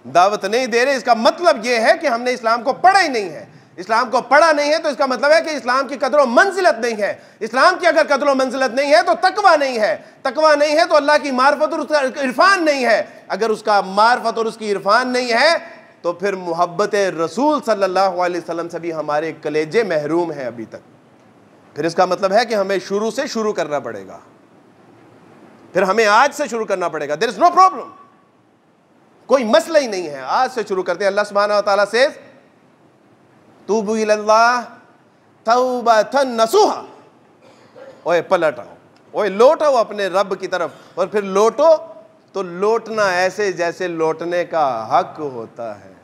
दावत नहीं दे रहे, इसका मतलब यह है कि हमने इस्लाम को पढ़ा ही नहीं है। इस्लाम को पढ़ा नहीं है तो इसका मतलब है कि इस्लाम की कदर व मंजिलत नहीं है। इस्लाम की अगर कदर व मंजिलत नहीं है तो तकवा नहीं है, तकवा नहीं है तो अल्लाह की मार्फत और उसका इरफान नहीं है। अगर उसका मार्फत और उसकी इरफान नहीं है तो फिर मोहब्बत रसूल सल्लल्लाहु अलैहि वसल्लम से भी हमारे कलेजे महरूम हैं अभी तक। फिर इसका मतलब है कि हमें शुरू से शुरू करना पड़ेगा, फिर हमें आज से शुरू करना पड़ेगा। देयर इज नो प्रॉब्लम, कोई मसला ही नहीं है, आज से शुरू करते हैं। अल्लाह सुब्हानहू व तआला से तूबू इलल्लाह तौबतन नसूहा, ओए पलट आओ, ओए लौट आओ अपने रब की तरफ, और फिर लौटो तो लौटना ऐसे जैसे लौटने का हक होता है।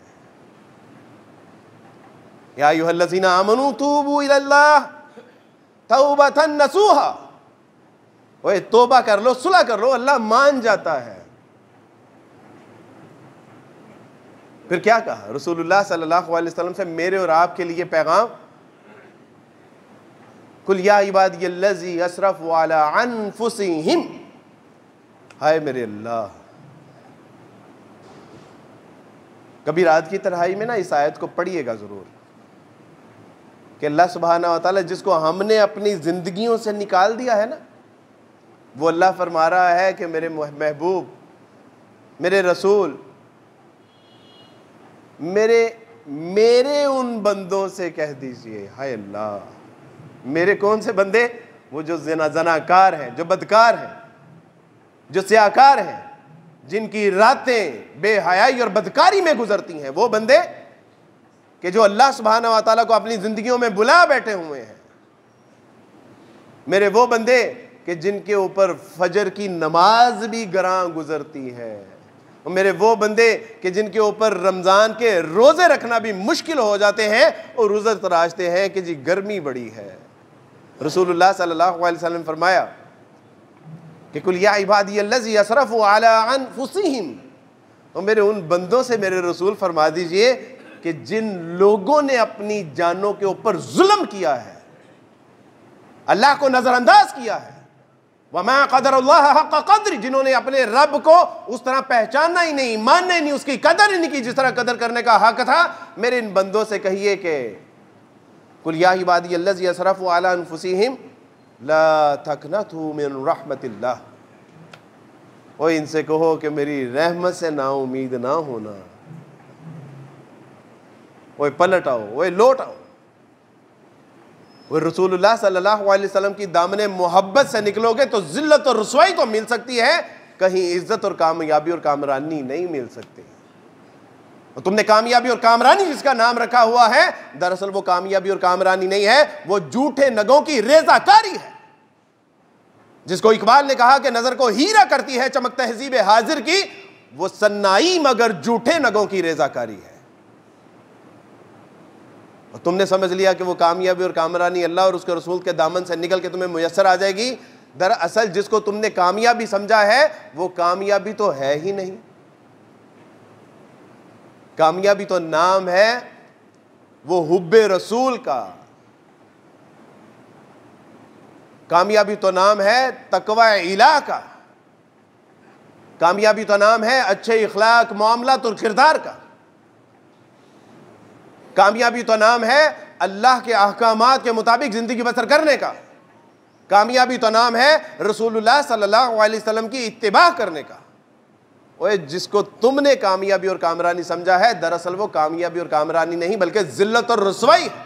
या अय्युहल्लज़ीना आमनू तूबू इलल्लाह तौबतन नसूहा, ओए तौबा कर लो, सुलह कर लो, अल्लाह मान जाता है। फिर क्या कहा रसूलुल्लाह सल्लल्लाहु अलैहि वसल्लम से मेरे और आपके लिए पैगाम, कुल या इबादियल्लज़ी असरफ़ू अला अनफुसिहिम, हाय मेरे अल्लाह। कभी रात की तन्हाई में ना इस आयत को पढ़िएगा जरूर, कि अल्लाह सुब्हानहू व तआला जिसको हमने अपनी जिंदगियों से निकाल दिया है ना, वो अल्लाह फरमा रहा है कि मेरे महबूब, मेरे रसूल, मेरे उन बंदों से कह दीजिए, हाय अल्लाह, मेरे कौन से बंदे? वो जो जनाकार हैं, जो बदकार हैं, जो स्याकार हैं, जिनकी रातें बेहयाई और बदकारी में गुजरती हैं, वो बंदे कि जो अल्लाह सुब्हानहू व तआला को अपनी जिंदगियों में बुला बैठे हुए हैं। मेरे वो बंदे कि जिनके ऊपर फजर की नमाज भी गरां गुजरती है, और मेरे वो बंदे कि जिनके ऊपर रमज़ान के रोज़े रखना भी मुश्किल हो जाते हैं और उज़र तराशते हैं कि जी गर्मी बड़ी है। रसूलुल्लाह सल्लल्लाहु अलैहि वसल्लम फरमाया कि कुल या इबादियल्लज़ी असरफ़ू अला अनफुसिहिम, और मेरे उन बंदों से मेरे रसूल फरमा दीजिए कि जिन लोगों ने अपनी जानों के ऊपर जुल्म किया है, अल्लाह को नजरअंदाज किया है, वमा क़दरुल्लाह हक़्क़ क़द्रि, जिन्होंने अपने रब को उस तरह पहचाना ही नहीं, मानना ही नहीं, उसकी कदर ही नहीं की जिस तरह कदर करने का हक था, मेरे इन बंदों से कहिए कि कुल या इबादियल्लज़ी असरफ़ू अला अनफुसिहिम ला तक़नतू मिन रहमतिल्लाह, ओ इनसे कहो कि मेरी रहमत से ना उम्मीद ना होना, ओए पलट आओ, ओए लौट आओ। वो रसूलुल्लाह सल्लल्लाहु अलैहि वसल्लम की दामने मोहब्बत से निकलोगे तो जिल्लत और रुसवाई तो मिल सकती है, कहीं इज्जत और कामयाबी और कामरानी नहीं मिल सकती। और तुमने कामयाबी और कामरानी जिसका नाम रखा हुआ है, दरअसल वो कामयाबी और कामरानी नहीं है, वो झूठे नगों की रेजाकारी है, जिसको इकबाल ने कहा कि नजर को हीरा करती है चमक तहजीब हाजिर की, वो सन्नाई मगर झूठे नगों की रेजाकारी है। और तुमने समझ लिया कि वो कामयाबी और कामरानी अल्लाह और उसके रसूल के दामन से निकल के तुम्हें मुयस्सर आ जाएगी। दरअसल जिसको तुमने कामयाबी समझा है वो कामयाबी तो है ही नहीं। कामयाबी तो नाम है वो हुब्बे रसूल का, कामयाबी तो नाम है तकवा इलाह का, कामयाबी तो नाम है अच्छे इखलाक मामलात और किरदार का, कामयाबी तो नाम है अल्लाह के अहकामात के मुताबिक जिंदगी बसर करने का, कामयाबी तो नाम है रसूलुल्लाह सल्लल्लाहु अलैहि वसल्लम की इत्तिबा करने का। ओए जिसको तुमने कामयाबी और कामरानी समझा है, दरअसल वो कामयाबी और कामरानी नहीं बल्कि जिल्लत और रुसवाई है।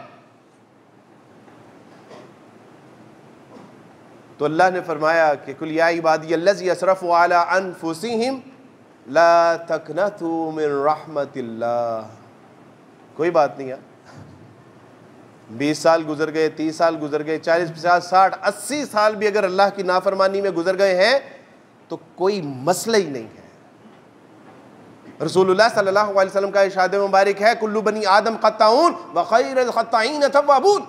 तो अल्लाह ने फरमाया कि कुल या इबादियल्लज़ी असरफ़ू अला अनफुसिहिम ला तक़नतू मिन रहमतिल्लाह। कोई बात नहीं यार, 20 साल गुजर गए, 30 साल गुजर गए, 40, 50, 60, 80 साल भी अगर अल्लाह की नाफरमानी में गुजर गए हैं तो कोई मसला ही नहीं है। रसूलुल्लाह सल्लल्लाहु अलैहि वसल्लम का इरशाद मुबारक है, कुल्लु बनी आदम ख़त्ताऊन व खैरुल ख़त्ताईन तव्वाबून,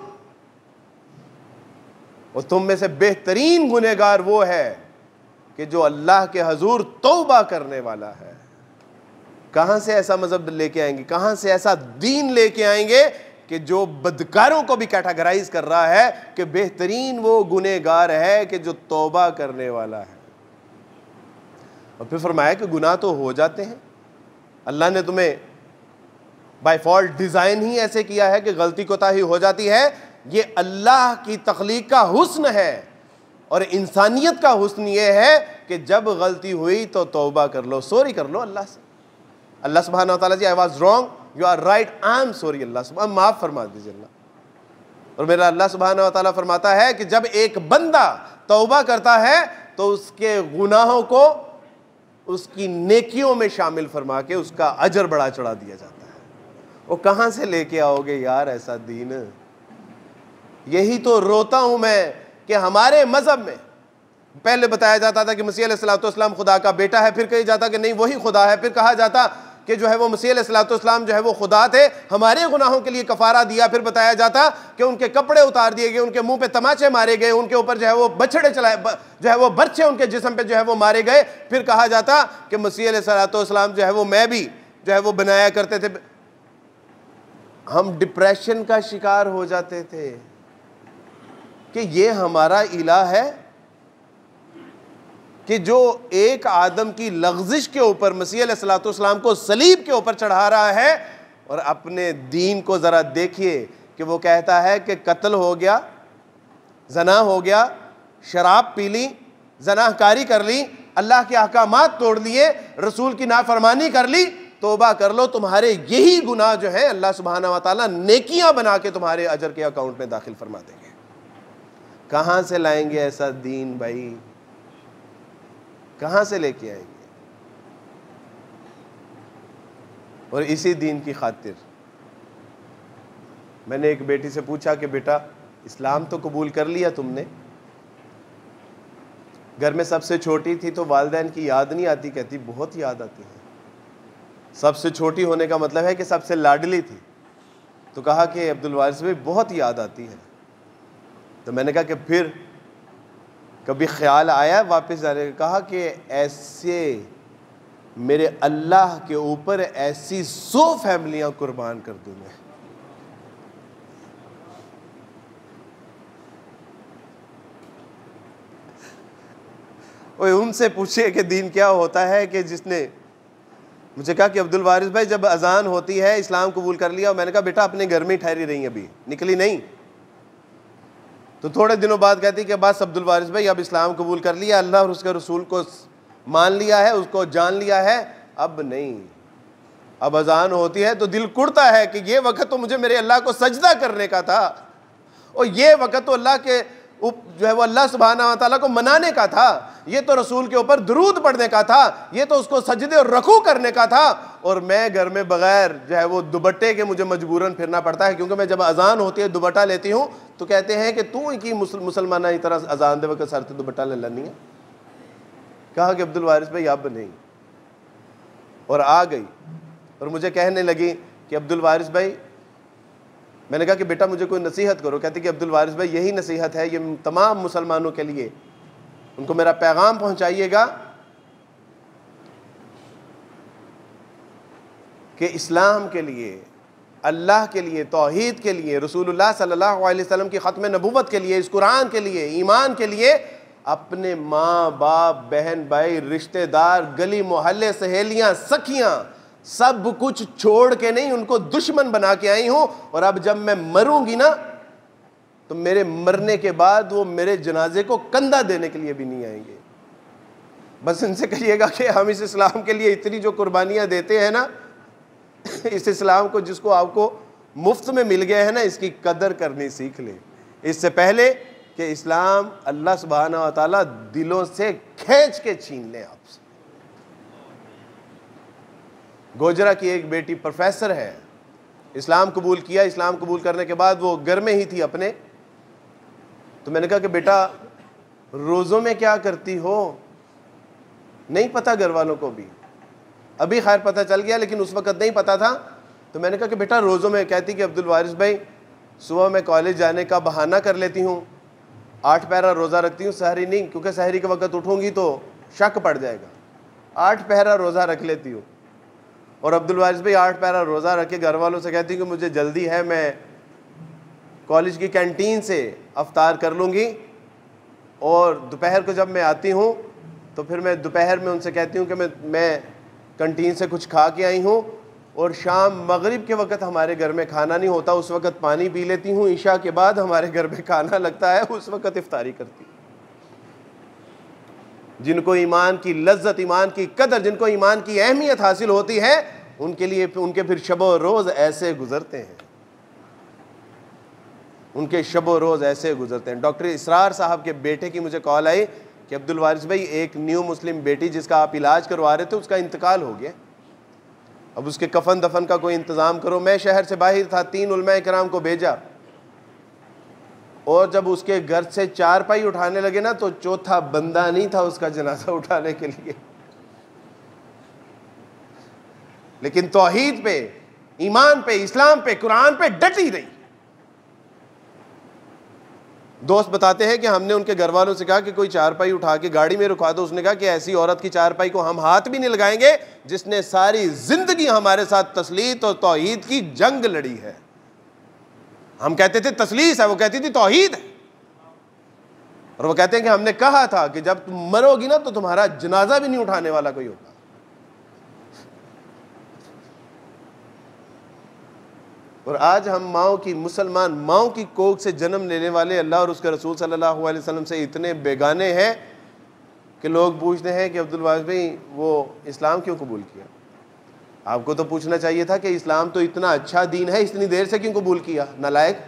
और तुम में से बेहतरीन गुनहगार वो है कि जो अल्लाह के हजूर तौबा करने वाला है। कहां से ऐसा मजहब लेके आएंगे, कहां से ऐसा दीन लेके आएंगे कि जो बदकारों को भी कैटेगराइज कर रहा है कि बेहतरीन वो गुनहगार है कि जो तौबा करने वाला है। और फिर फरमाया कि गुनाह तो हो जाते हैं, अल्लाह ने तुम्हें बाय फॉल्ट डिज़ाइन ही ऐसे किया है कि गलती कोताही हो जाती है। ये अल्लाह की तख्लीक का हुस्न है और इंसानियत का हुस्न ये है कि जब गलती हुई तो तौबा कर लो, सॉरी कर लो अल्लाह से। अल्लाह सुब्हानहू व तआला जी, I was wrong, you are right, I am sorry, Allah सुब्हान माफ़ फरमा दीजिए अल्लाह। और मेरा अल्लाह सुब्हानहू व तआला फरमाता है कि जब एक बंदा तौबा करता है तो उसके गुनाहों को उसकी नेकियों में शामिल फरमा के उसका अजर बढ़ा चढ़ा दिया जाता है। वो कहाँ से लेके आओगे यार ऐसा दीन? यही तो रोता हूं मैं कि हमारे मजहब में पहले बताया जाता था कि मसीह अलैहिस्सलाम खुदा का बेटा है, फिर कहा जाता कि नहीं वही खुदा है, फिर कहा जाता कि जो है वो मसीह अलैहिस्सलाम जो है वो खुदा थे, हमारे गुनाहों के लिए कफारा दिया, फिर बताया जाता कि उनके कपड़े उतार दिए गए, उनके मुंह पे तमाचे मारे गए, उनके ऊपर जो है वो बछड़े चलाए, जो है वो बर्छे उनके जिस्म पे जो है वो मारे गए, फिर कहा जाता कि मसीह अलैहिस्सलाम जो है वो मैं भी जो है वो बनाया करते थे। हम डिप्रेशन का शिकार हो जाते थे कि ये हमारा इलाह है कि जो एक आदम की लग़्ज़िश के ऊपर मसीह अलैहिस्सलाम को सलीब के ऊपर चढ़ा रहा है। और अपने दीन को ज़रा देखिए कि वो कहता है कि कत्ल हो गया, जना हो गया, शराब पी ली, जनाहकारी कर ली, अल्लाह के अहकामात तोड़ लिए, रसूल की नाफरमानी कर ली, तौबा कर लो, तुम्हारे यही गुनाह जो है अल्लाह सुब्हानहू व तआला नेकियां बना के तुम्हारे अजर के अकाउंट में दाखिल फरमा देंगे। कहाँ से लाएंगे ऐसा दीन भाई? कहाँ से लेके आएंगे? और इसी दीन की खातिर मैंने एक बेटी से पूछा कि बेटा इस्लाम तो कबूल कर लिया तुमने, घर में सबसे छोटी थी तो वालिदैन की याद नहीं आती? कहती बहुत याद आती है। सबसे छोटी होने का मतलब है कि सबसे लाडली थी। तो कहा कि अब्दुल वारिस भाई बहुत याद आती है। तो मैंने कहा कि फिर कभी ख्याल आया वापस जाने का? कहा कि ऐसे मेरे अल्लाह के ऊपर ऐसी 100 फैमिलियां कुर्बान कर दूं मैं। उनसे पूछे कि दीन क्या होता है कि जिसने मुझे कहा कि अब्दुल वारिस भाई जब अजान होती है इस्लाम कबूल कर लिया। और मैंने कहा बेटा अपने घर में ही ठहरी रही, अभी निकली नहीं। तो थोड़े दिनों बाद कहती कि बस अब्दुल वारिस भाई अब इस्लाम कबूल कर लिया, अल्लाह और उसके रसूल को मान लिया है, उसको जान लिया है, अब नहीं। अब अजान होती है तो दिल कुड़ता है कि ये वक्त तो मुझे मेरे अल्लाह को सजदा करने का था, और ये वक्त तो अल्लाह के जो है वो अल्लाह सुब्हानहू व तआला को मनाने का था, ये तो रसूल के ऊपर दुरूद पढ़ने का था, ये तो उसको सजदे और रकू करने का था। और मैं घर में बगैर जो है वो दुपट्टे के मुझे मजबूरन फिरना पड़ता है, क्योंकि मैं जब अजान होती है दुपट्टा लेती हूँ तो कहते हैं कि तू की मुसलमाना की तरह अजान दे वक्त सर से दुपट्टा ले लेनी है। कहा कि अब्दुल वारिस भाई अब नहीं। और आ गई और मुझे कहने लगी कि अब्दुल वारिस भाई, मैंने कहा कि बेटा मुझे कोई नसीहत करो। कहती कि अब्दुल वारिस भाई यही नसीहत है, ये तमाम मुसलमानों के लिए, उनको मेरा पैगाम पहुंचाइएगा कि इस्लाम के लिए, अल्लाह के लिए, तौहीद के लिए, रसूलुल्लाह सल्लल्लाहु अलैहि वसल्लम की ख़त्म नबुव्वत के लिए, इस कुरान के लिए, ईमान के लिए अपने माँ बाप, बहन भाई, रिश्तेदार, गली मोहल्ले, सहेलियाँ, सखियाँ, सब कुछ छोड़ के नहीं, उनको दुश्मन बना के आई हूँ। और अब जब मैं मरूंगी ना तो मेरे मरने के बाद वो मेरे जनाजे को कंधा देने के लिए भी नहीं आएंगे। बस इनसे कहिएगा कि हम इस इस्लाम के लिए इतनी जो कुर्बानियाँ देते हैं ना, इस इस्लाम को जिसको आपको मुफ्त में मिल गया है ना, इसकी कदर करनी सीख ले, इससे पहले कि इस्लाम अल्लाह सुब्हानहू व तआला दिलों से खींच के छीन ले आपसे। गोजरा की एक बेटी प्रोफेसर है, इस्लाम कबूल किया। इस्लाम कबूल करने के बाद वो घर में ही थी अपने। तो मैंने कहा कि बेटा रोज़ों में क्या करती हो? नहीं पता घर वालों को भी, अभी खैर पता चल गया, लेकिन उस वक्त नहीं पता था। तो मैंने कहा कि बेटा रोज़ों में, कहती कि अब्दुल वारिस भाई सुबह मैं कॉलेज जाने का बहाना कर लेती हूँ, 8 पहरा रोज़ा रखती हूँ, सहरी नहीं, क्योंकि सहरी के वक्त उठूँगी तो शक पड़ जाएगा, 8 पहरा रोज़ा रख लेती हूँ। और अब्दुल वारिस भाई 8 पहरा रोज़ा रख के घर वालों से कहती हूँ कि मुझे जल्दी है, मैं कॉलेज की कैंटीन से अफ्तार कर लूँगी, और दोपहर को जब मैं आती हूँ तो फिर मैं दोपहर में उनसे कहती हूँ कि मैं कैंटीन से कुछ खा के आई हूँ, और शाम मगरिब के वक़्त हमारे घर में खाना नहीं होता, उस वक़्त पानी पी लेती हूँ, ईशा के बाद हमारे घर में खाना लगता है, उस वक़्त इफ्तारी करती हूँ। जिनको ईमान की लज्जत, ईमान की कदर, जिनको ईमान की अहमियत हासिल होती है, उनके लिए उनके फिर शबो रोज़ ऐसे गुजरते हैं, उनके शबो रोज़ ऐसे गुजरते हैं। डॉक्टर इसरार साहब के बेटे की मुझे कॉल आई कि अब्दुल वारिस भाई, एक न्यू मुस्लिम बेटी जिसका आप इलाज करवा रहे थे उसका इंतकाल हो गया, अब उसके कफन दफन का कोई इंतज़ाम करो। मैं शहर से बाहर था, 3 उलमा इकराम को भेजा, और जब उसके घर से चारपाई उठाने लगे ना, तो चौथा बंदा नहीं था उसका जनाजा उठाने के लिए। लेकिन तौहीद पे, ईमान पे, इस्लाम पे, कुरान पे डटी रही। दोस्त बताते हैं कि हमने उनके घर वालों से कहा कि कोई चारपाई उठा के गाड़ी में रुकवा दो। उसने कहा कि ऐसी औरत की चारपाई को हम हाथ भी नहीं लगाएंगे जिसने सारी जिंदगी हमारे साथ तस्लीत और तौहीद की जंग लड़ी है। हम कहते थे तस्लीस है, वो कहती थी तौहीद है। और वो कहते हैं कि हमने कहा था कि जब तुम मरोगी ना तो तुम्हारा जनाजा भी नहीं उठाने वाला कोई होगा। और आज हम माओ की, मुसलमान माओ की कोख से जन्म लेने वाले अल्लाह और उसके रसूल सल्लल्लाहु अलैहि वसल्लम से इतने बेगाने हैं कि लोग पूछते हैं कि अब्दुल वारिस भाई वो इस्लाम क्यों कबूल किया। आपको तो पूछना चाहिए था कि इस्लाम तो इतना अच्छा दीन है, इतनी देर से क्यों कबूल किया, नालायक।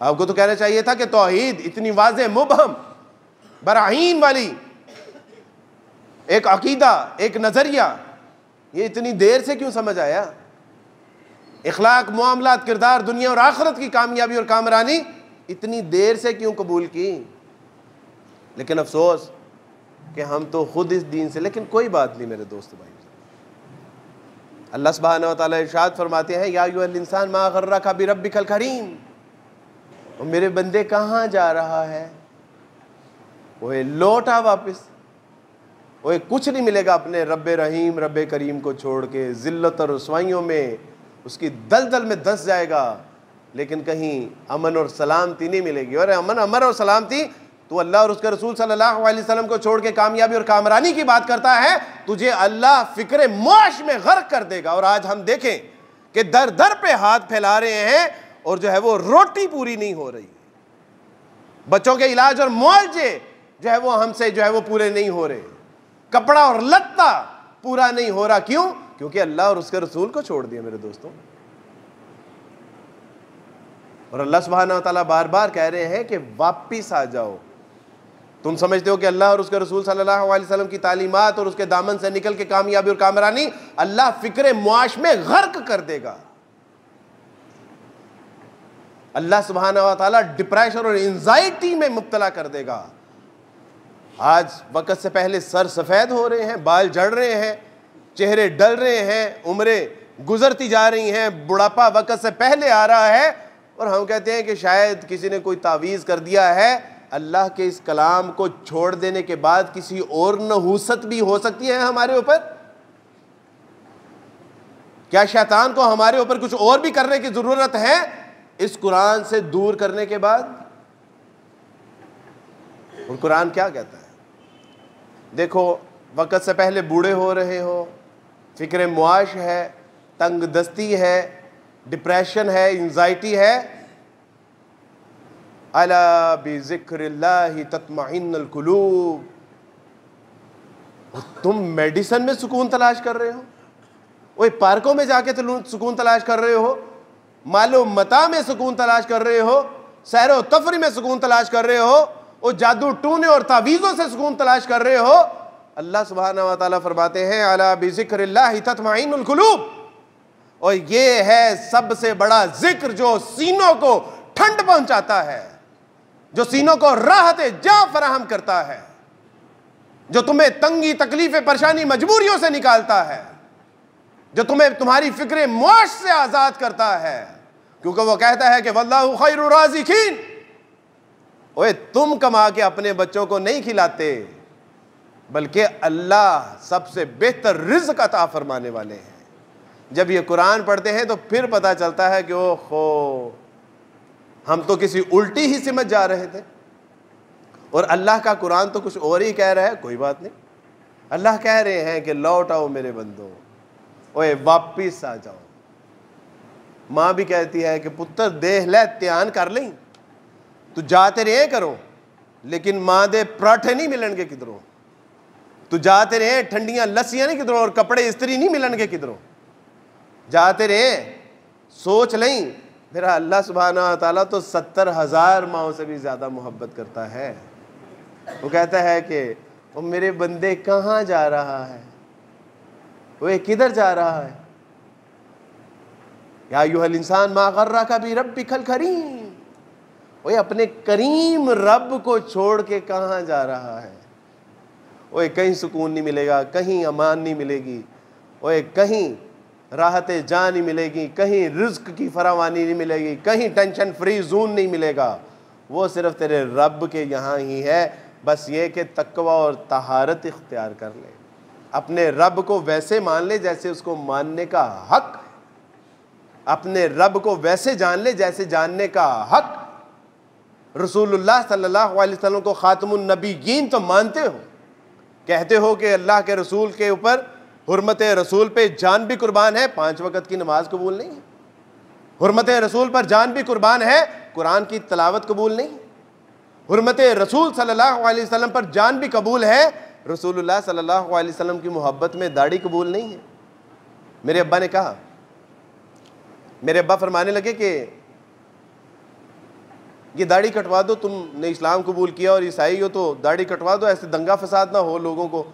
आपको तो कहना चाहिए था कि तौहीद इतनी वाज़े मुबहम बराहीन वाली एक अकीदा, एक नज़रिया, ये इतनी देर से क्यों समझ आया। इखलाक, मुआमलात, किरदार, दुनिया और आखिरत की कामयाबी और कामरानी इतनी देर से क्यों कबूल की। लेकिन अफसोस कि हम तो खुद इस दीन से, लेकिन कोई बात नहीं मेरे दोस्त भाई। अल्लाह सुब्हानहू व तआला इरशाद फरमाते हैं, या अय्युहल इंसान मा गर्रका बिरब्बिकल करीम, और मेरे बंदे कहाँ जा रहा है, ओए लौटा वापस, ओए कुछ नहीं मिलेगा अपने रब्बे रहीम, रब्बे करीम को छोड़ के। जिल्लत और रुसवाइयों में, उसकी दलदल में धंस जाएगा, लेकिन कहीं अमन और सलामती नहीं मिलेगी। और अमन और सलामती तू अल्लाह और उसके रसूल सल्लल्लाहु अलैहि वसल्लम को छोड़ के कामयाबी और कामरानी की बात करता है, तुझे अल्लाह फिक्रे मौश में गर्क कर देगा। और आज हम देखें कि दर दर पे हाथ फैला रहे हैं और जो है वो रोटी पूरी नहीं हो रही, बच्चों के इलाज और मुआवजे जो है वो हमसे जो है वो पूरे नहीं हो रहे, कपड़ा और लत्ता पूरा नहीं हो रहा। क्यों? क्योंकि अल्लाह और उसके रसूल को छोड़ दिया मेरे दोस्तों। और अल्लाह सुब्हानहू व तआला बार बार कह रहे हैं कि वापिस आ जाओ। तुम समझते हो कि अल्लाह और उसके रसूल सल्लल्लाहु अलैहि वसल्लम की तालीमात और उसके दामन से निकल के कामयाबी और कामरानी अल्लाह फिक्रे मुआश में गर्क कर देगा। अल्लाह सुब्हानहू व तआला डिप्रेशन और एंजाइटी में मुब्तला कर देगा। आज वक़्त से पहले सर सफ़ेद हो रहे हैं, बाल झड़ रहे हैं, चेहरे डल रहे हैं, उम्रें गुजरती जा रही हैं, बुढ़ापा वक़्त से पहले आ रहा है, और हम कहते हैं कि शायद किसी ने कोई तावीज़ कर दिया है। अल्लाह के इस कलाम को छोड़ देने के बाद किसी और नहूसत भी हो सकती है हमारे ऊपर। क्या शैतान को हमारे ऊपर कुछ और भी करने की ज़रूरत है इस कुरान से दूर करने के बाद? और कुरान क्या कहता है? देखो, वक़्त से पहले बूढ़े हो रहे हो, फिक्र मुआश है, तंग दस्ती है, डिप्रेशन है, एंजाइटी है, अला बिज़िक्रिल्लाहि तत्मइन्नुल कुलूब, तुम मेडिसिन में सुकून तलाश कर रहे हो, ओए पार्कों में जाके सुकून तलाश कर रहे हो, मालो मता में सुकून तलाश कर रहे हो, सैरो तफरी में सुकून तलाश कर रहे हो, और जादू टूने और तावीज़ों से सुकून तलाश कर रहे हो। अल्लाह सुब्हानहू व तआला फरमाते हैं, अला बिज़िक्रिल्लाहि तत्मइन्नुल कुलूब, और ये है सबसे बड़ा जिक्र जो सीनों को ठंड पहुंचाता है, जो सीनों को राहत जा फराहम करता है, जो तुम्हें तंगी, तकलीफें, परेशानी, मजबूरियों से निकालता है, जो तुम्हें तुम्हारी फिक्रे मौश से आजाद करता है। क्योंकि वो कहता है कि वल्लाहु खैरुर राज़िकीन, ओए तुम कमा के अपने बच्चों को नहीं खिलाते, बल्कि अल्लाह सबसे बेहतर रिज़्क़ अता फरमाने वाले हैं। जब ये कुरान पढ़ते हैं तो फिर पता चलता है कि ओहो, हम तो किसी उल्टी ही समझ जा रहे थे, और अल्लाह का कुरान तो कुछ और ही कह रहा है। कोई बात नहीं, अल्लाह कह रहे हैं कि लौट आओ मेरे बंदो, ओए वापिस आ जाओ। माँ भी कहती है कि पुत्र देख ले त्यान कर लें, तू जाते रहे करो, लेकिन माँ दे पराठे नहीं मिलनगे किधरों, तू जाते रहे ठंडियां लस्सियां नहीं किधरों, और कपड़े इस्त्री नहीं मिलनगे किधरों, जाते रहे। सोच लें मेरा अल्लाह सुब्हाना व तआला तो 70,000 माओं से भी ज्यादा मोहब्बत करता है। वो कहता है कि वो मेरे बंदे कहाँ जा रहा है, वो किधर जा रहा है। या अय्युहल इंसान मा गर्रका बिरब्बिकल करीम, वो अपने करीम रब को छोड़ के कहाँ जा रहा है। ओए कहीं सुकून नहीं मिलेगा, कहीं अमान नहीं मिलेगी, ओए कहीं राहत जान नहीं मिलेगी, कहीं रिज्क की फरावानी नहीं मिलेगी, कहीं टेंशन फ्री जोन नहीं मिलेगा। वो सिर्फ तेरे रब के यहाँ ही है। बस ये कि तकवा और तहारत इख्तियार कर ले, अपने रब को वैसे मान ले जैसे उसको मानने का हक, अपने रब को वैसे जान ले जैसे जानने का हक। रसूलुल्लाह सल्लल्लाहु अलैहि वसल्लम को खातमुन नबीयीन तो मानते हो, कहते हो कि अल्लाह के रसूल के ऊपर हुर्मत रसूल पे जान भी कुर्बान है, 5 वक्त की नमाज कबूल नहीं है। हुर्मत रसूल पर जान भी कुर्बान है, कुरान की तिलावत कबूल नहीं। हुर्मत रसूल सल्लल्लाहु अलैहि वसल्लम पर जान भी कबूल है, रसूलुल्लाह सल्लल्लाहु अलैहि वसल्लम की मोहब्बत में दाढ़ी कबूल नहीं है। मेरे अब्बा ने कहा, मेरे अब्बा फरमाने लगे कि ये दाढ़ी कटवा दो, तुमने इस्लाम कबूल किया और ईसाई हो तो दाढ़ी कटवा दो, ऐसे दंगा फसाद ना हो, लोगों को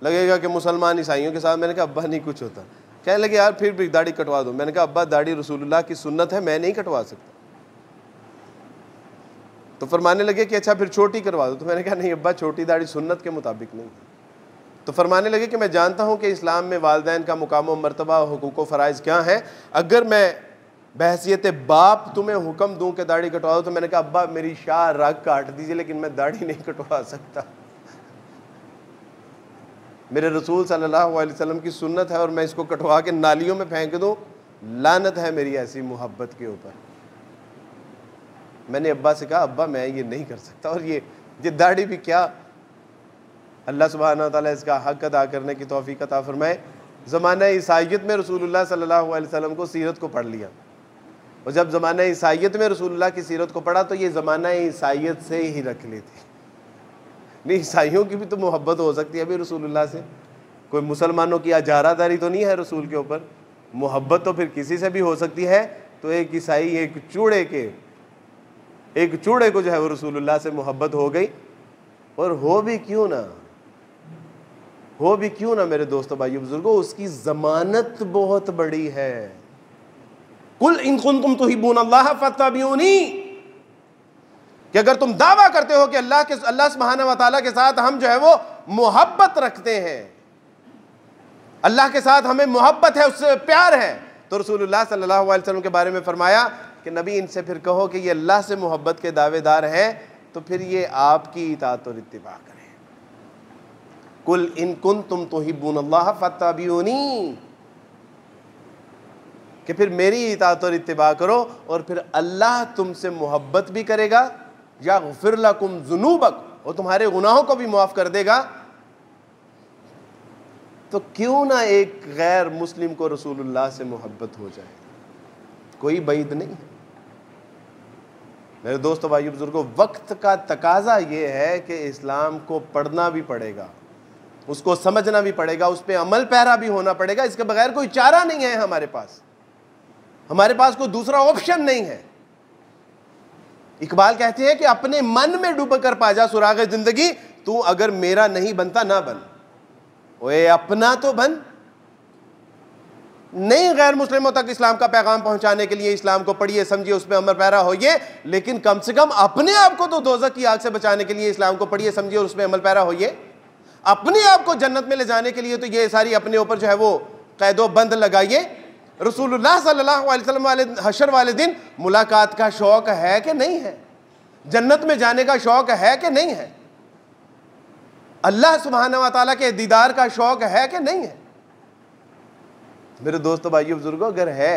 लगेगा कि मुसलमान ईसाइयों के साथ। मैंने कहा अब्बा नहीं कुछ होता। कहने लगे यार फिर भी दाढ़ी कटवा दो। मैंने कहा अब्बा दाढ़ी रसूलुल्लाह की सुन्नत है, मैं नहीं कटवा सकता। तो फरमाने लगे कि अच्छा फिर छोटी करवा दो। तो मैंने कहा नहीं अब्बा, छोटी दाढ़ी सुन्नत के मुताबिक नहीं है। तो फरमाने लगे कि मैं जानता हूँ कि इस्लाम में वालिदैन का मुकाम व मर्तबा, हुकूक व फ़राइज़ क्या है, अगर मैं बहसियत बाप तुम्हें हुक्म दूं कि दाढ़ी कटवा दो, तो मैंने कहा अब्बा मेरी शाह रग काट दीजिए, लेकिन मैं दाढ़ी नहीं कटवा सकता। मेरे रसूल सल्लल्लाहु अलैहि वसल्लम की सुन्नत है और मैं इसको कटवा के नालियों में फेंक दूं, लानत है मेरी ऐसी मोहब्बत के ऊपर। मैंने अब्बा से कहा अब्बा मैं ये नहीं कर सकता, और ये दाढ़ी भी क्या, अल्लाह सुब्हानहू व तआला इसका हक अदा करने की तौफीक अता फरमाए। ज़माना ईसाइयत में रसूलुल्लाह सल्लल्लाहु अलैहि वसल्लम को सीरत को पढ़ लिया, और जब ज़माना ईसाइयत में रसूलुल्लाह की सीरत को पढ़ा तो ये ज़माना ईसाइयत से ही रख ली थी। नहीं, ईसाइयों की भी तो मोहब्बत हो सकती है अभी रसूलुल्लाह से, कोई मुसलमानों की आजारादारी तो नहीं है रसूल के ऊपर, मोहब्बत तो फिर किसी से भी हो सकती है। तो एक ईसाई एक चूड़े को जो है वो रसूलुल्लाह से मोहब्बत हो गई। और हो भी क्यों ना मेरे दोस्तों भाइयों बुजुर्गों, उसकी जमानत बहुत बड़ी है। कुल इन कुंतुम तुहिब्बूनल्लाह फत्तबिऊनी, कि अगर तुम दावा करते हो कि अल्लाह सुब्हानहू व तआला के साथ हम जो है वो मोहब्बत रखते हैं, अल्लाह के साथ हमें मोहब्बत है, उससे प्यार है, तो रसूलुल्लाह सल्लल्लाहु अलैहि वसल्लम के बारे में फरमाया कि नबी इनसे फिर कहो कि ये अल्लाह से मोहब्बत के दावेदार हैं, तो फिर ये आपकी इताअत और इत्तिबा करें। कुल इन कुंतुम तुहिब्बूनल्लाह फत्तबिऊनी, कि फिर मेरी इताअत और इत्तिबा करो, और फिर अल्लाह तुमसे मोहब्बत भी करेगा, यग़फ़िर लकुम ज़ुनूबक, और तुम्हारे गुनाहों को भी माफ़ कर देगा। तो क्यों ना एक गैर मुस्लिम को रसूलुल्लाह से मोहब्बत हो जाए, कोई बैद नहीं है। मेरे दोस्तों भाइयों बुजुर्गों, वक्त का तकाजा ये है कि इस्लाम को पढ़ना भी पड़ेगा, उसको समझना भी पड़ेगा, उस पर अमल पैरा भी होना पड़ेगा। इसके बगैर कोई चारा नहीं है हमारे पास कोई दूसरा ऑप्शन नहीं है। इकबाल कहते हैं कि अपने मन में डूब कर पाजा सुराग जिंदगी, तू अगर मेरा नहीं बनता ना बन, ओए अपना तो बन। नहीं गैर मुस्लिमों तक इस्लाम का पैगाम पहुंचाने के लिए इस्लाम को पढ़िए, समझिए, उस पर अमल पैरा होइए, लेकिन कम से कम अपने आप को तो दोज़ख की आग से बचाने के लिए इस्लाम को पढ़िए, समझिए और उस पर अमल पैरा होइए। अपने आप को जन्नत में ले जाने के लिए तो ये सारी अपने ऊपर जो है वो कैदो बंद लगाइए। रसूलुल्लाह सल्लल्लाहु अलैहि वसल्लम वाले हशर वाले दिन मुलाकात का शौक है कि नहीं है, जन्नत में जाने का शौक है कि नहीं है, अल्लाह सुब्हानहू व तआला के दीदार का शौक है कि नहीं है। मेरे दोस्तों भाइयों बुजुर्गों, अगर है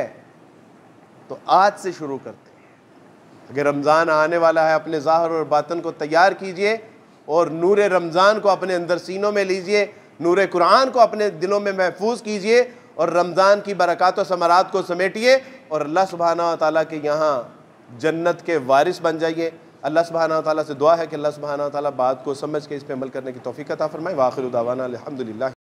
तो आज से शुरू करते हैं। अगर रमज़ान आने वाला है, अपने ज़ाहिर और बातन को तैयार कीजिए और नूर रमज़ान को अपने अंदर सीनों में लीजिए, नूर कुरान को अपने दिलों में महफूज कीजिए, और रमज़ान की बरक़ात व समरात को समेटिए और अल्लाह सुब्हानहू व तआला के यहाँ जन्नत के वारिस बन जाइए। अल्लाह सुब्हानहू व तआला से दुआ है कि अल्लाह सुब्हानहू व तआला बात को समझ के इस पे अमल करने की तौफीक अता फरमाए। व आखिरु दावाना अल्हम्दुलिल्लाह।